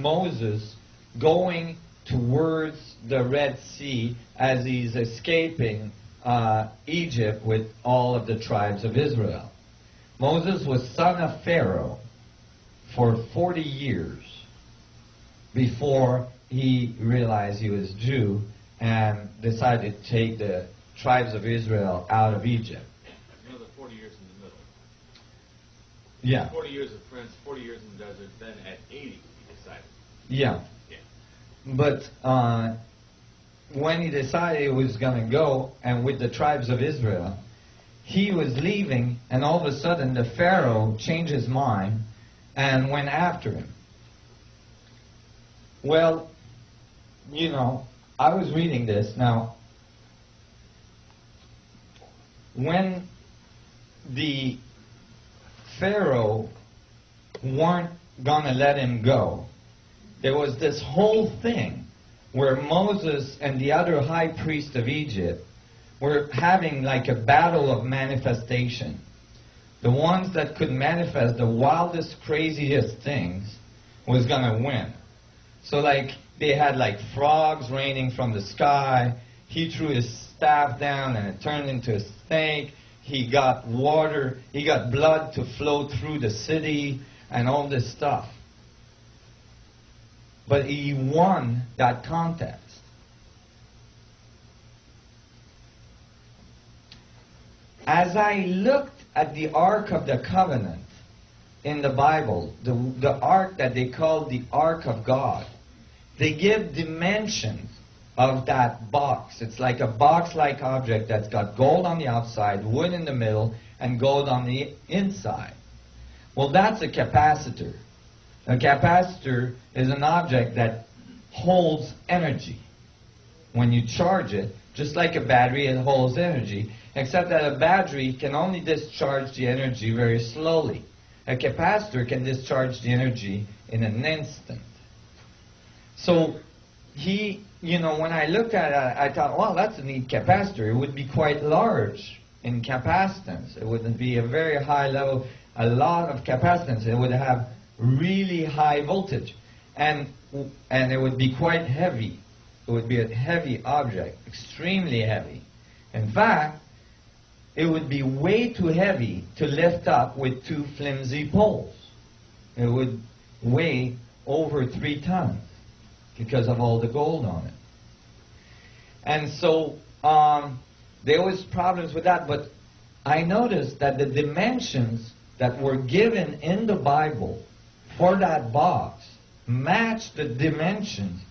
Moses going towards the Red Sea as he's escaping Egypt with all of the tribes of Israel. Moses was son of Pharaoh for 40 years before he realized he was Jew and decided to take the tribes of Israel out of Egypt. Another 40 years in the middle. Yeah. 40 years of Prince, 40 years in the desert, then at 80 he decided. Yeah. Yeah. But when he decided he was going to go and with the tribes of Israel, he was leaving, and all of a sudden the Pharaoh changed his mind and went after him. Well, you know, I was reading this. Now, when the Pharaoh weren't going to let him go, there was this whole thing where Moses and the other high priest of Egypt were having like a battle of manifestation. The ones that could manifest the wildest, craziest things was going to win. So like they had like frogs raining from the sky. He threw his staff down and it turned into a snake. He got water, he got blood to flow through the city and all this stuff. But he won that contest. As I looked at the Ark of the Covenant in the Bible, the Ark that they call the Ark of God, they give dimensions of that box. It's like a box-like object that's got gold on the outside, wood in the middle, and gold on the inside. Well, that's a capacitor. A capacitor is an object that holds energy. When you charge it, just like a battery, it holds energy, except that a battery can only discharge the energy very slowly. A capacitor can discharge the energy in an instant. So when I looked at it, I thought, well, that's a neat capacitor. It would be quite large in capacitance. It wouldn't be a very high level, a lot of capacitance. It would have really high voltage. And it would be quite heavy. It would be a heavy object, extremely heavy. In fact, it would be way too heavy to lift up with two flimsy poles. It would weigh over 3 tons because of all the gold on it. And so there was problems with that, but I noticed that the dimensions that were given in the Bible for that box matched the dimensions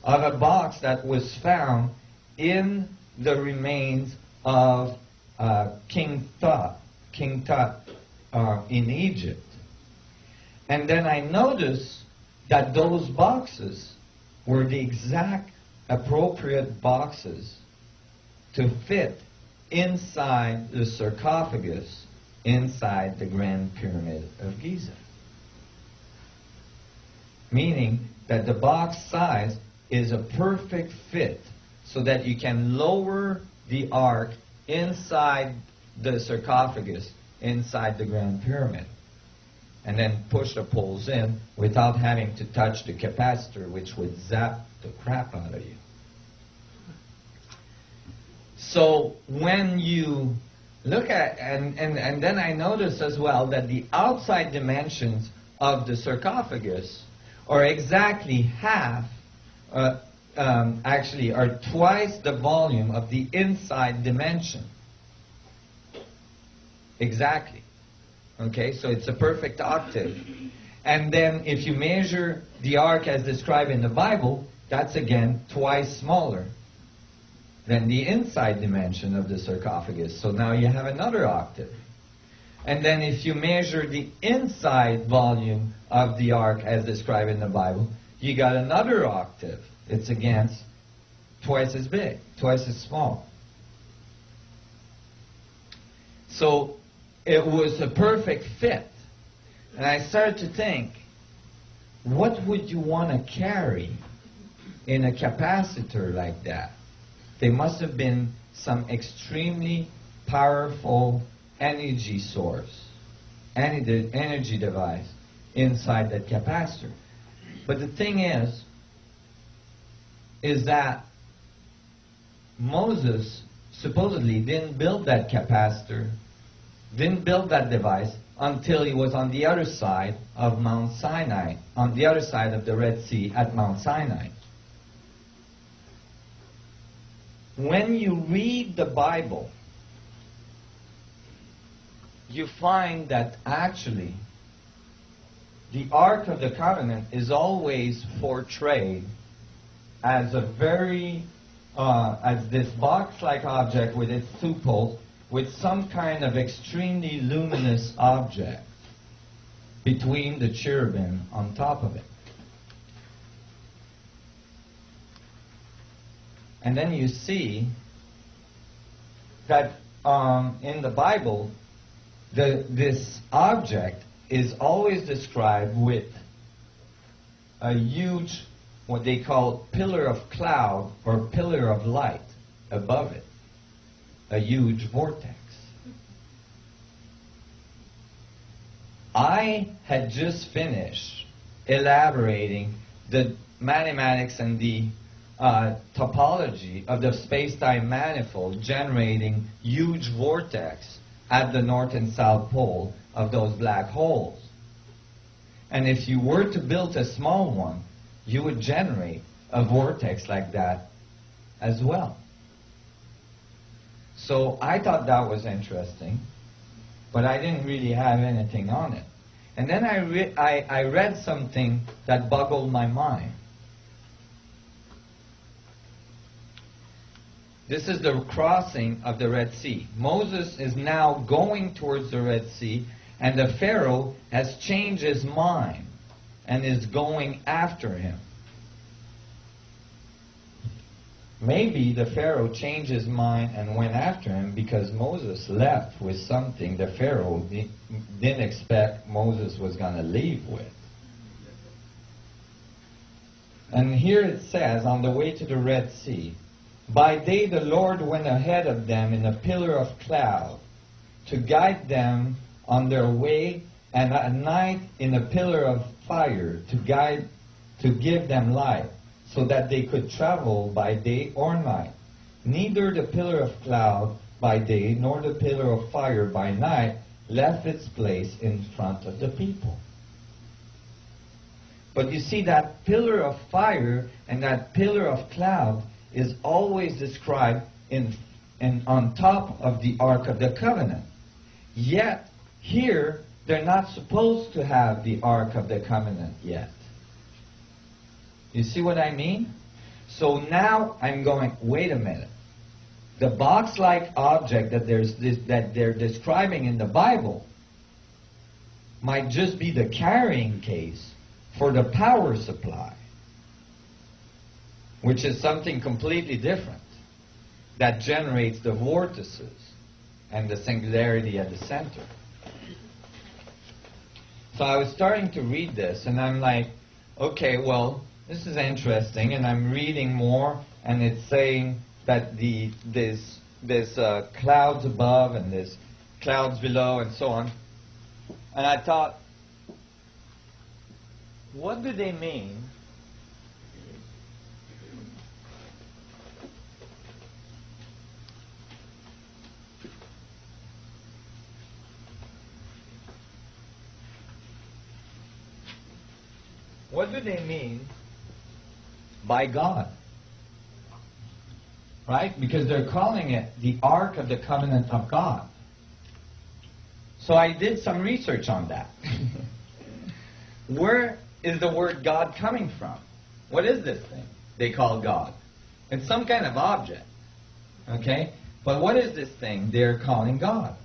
of a box that was found in the remains of King Tut in Egypt. And then I noticed that those boxes were the exact appropriate boxes to fit inside the sarcophagus inside the Grand Pyramid of Giza. Meaning that the box size is a perfect fit so that you can lower the ark inside the sarcophagus, inside the Grand Pyramid, and then push the poles in without having to touch the capacitor, which would zap the crap out of you. So when you look at, and then I noticed as well that the outside dimensions of the sarcophagus are exactly half, actually are twice the volume of the inside dimension. Exactly. Okay, so it's a perfect octave. And then if you measure the ark as described in the Bible, that's again twice smaller than the inside dimension of the sarcophagus. So now you have another octave. And then if you measure the inside volume of the ark as described in the Bible, you got another octave. It's again twice as big, twice as small. So it was a perfect fit. And I started to think, what would you want to carry in a capacitor like that? There must have been some extremely powerful energy source, energy device inside that capacitor. But the thing is that Moses supposedly didn't build that capacitor, didn't build that device until he was on the other side of Mount Sinai, on the other side of the Red Sea at Mount Sinai. When you read the Bible, you find that actually the Ark of the Covenant is always portrayed as a very, as this box-like object with its two poles, with some kind of extremely luminous object between the cherubim on top of it. And then you see that in the Bible, this object is always described with a huge, what they call pillar of cloud or pillar of light above it, a huge vortex. I had just finished elaborating the mathematics and the topology of the space-time manifold generating huge vortex at the north and south pole of those black holes. And if you were to build a small one, you would generate a vortex like that as well. So I thought that was interesting, but I didn't really have anything on it. And then I read something that boggled my mind. This is the crossing of the Red Sea. Moses is now going towards the Red Sea, and the Pharaoh has changed his mind and is going after him. Maybe the Pharaoh changed his mind and went after him because Moses left with something the Pharaoh didn't expect Moses was going to leave with. And here it says, on the way to the Red Sea, by day the Lord went ahead of them in a pillar of cloud to guide them on their way, and at night in a pillar of fire to give them light, so that they could travel by day or night. Neither the pillar of cloud by day nor the pillar of fire by night left its place in front of the people. But you see, that pillar of fire and that pillar of cloud is always described on top of the Ark of the Covenant. Yet, here, they're not supposed to have the Ark of the Covenant yet. You see what I mean? So now I'm going, wait a minute. The box-like object that they're describing in the Bible might just be the carrying case for the power supply, which is something completely different, that generates the vortices and the singularity at the center. So I was starting to read this, and I'm like, okay, well, this is interesting, and I'm reading more, and it's saying that there's clouds above and there's clouds below and so on. And I thought, what do they mean by God? Right? Because they're calling it the Ark of the Covenant of God. So I did some research on that. Where is the word God coming from? What is this thing they call God? It's some kind of object. Okay? But what is this thing they're calling God?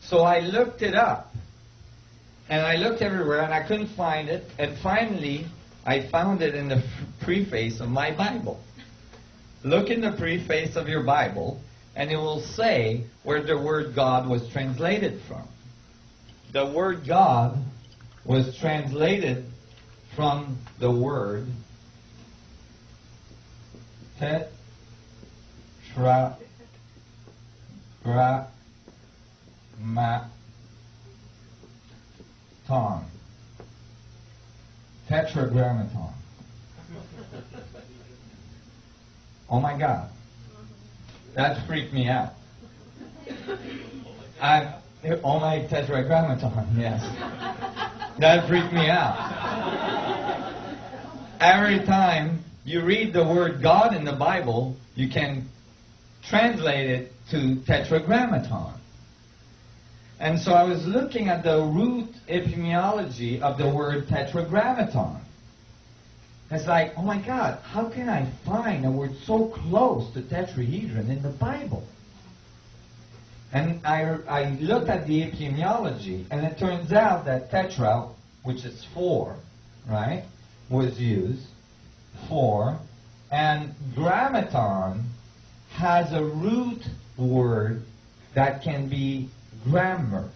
So I looked it up. And I looked everywhere and I couldn't find it. And finally, I found it in the preface of my Bible. Look in the preface of your Bible, and it will say where the word God was translated from. The word God was translated from the word tetragrammaton. Tetragrammaton. Oh my God. That freaked me out. Oh my tetragrammaton, yes. That freaked me out. Every time you read the word God in the Bible, you can translate it to tetragrammaton. And so I was looking at the root etymology of the word tetragrammaton. It's like, oh my God, how can I find a word so close to tetrahedron in the Bible? And I looked at the etymology, and it turns out that tetra, which is 4, right, was used, 4, and grammaton has a root word that can be grammar.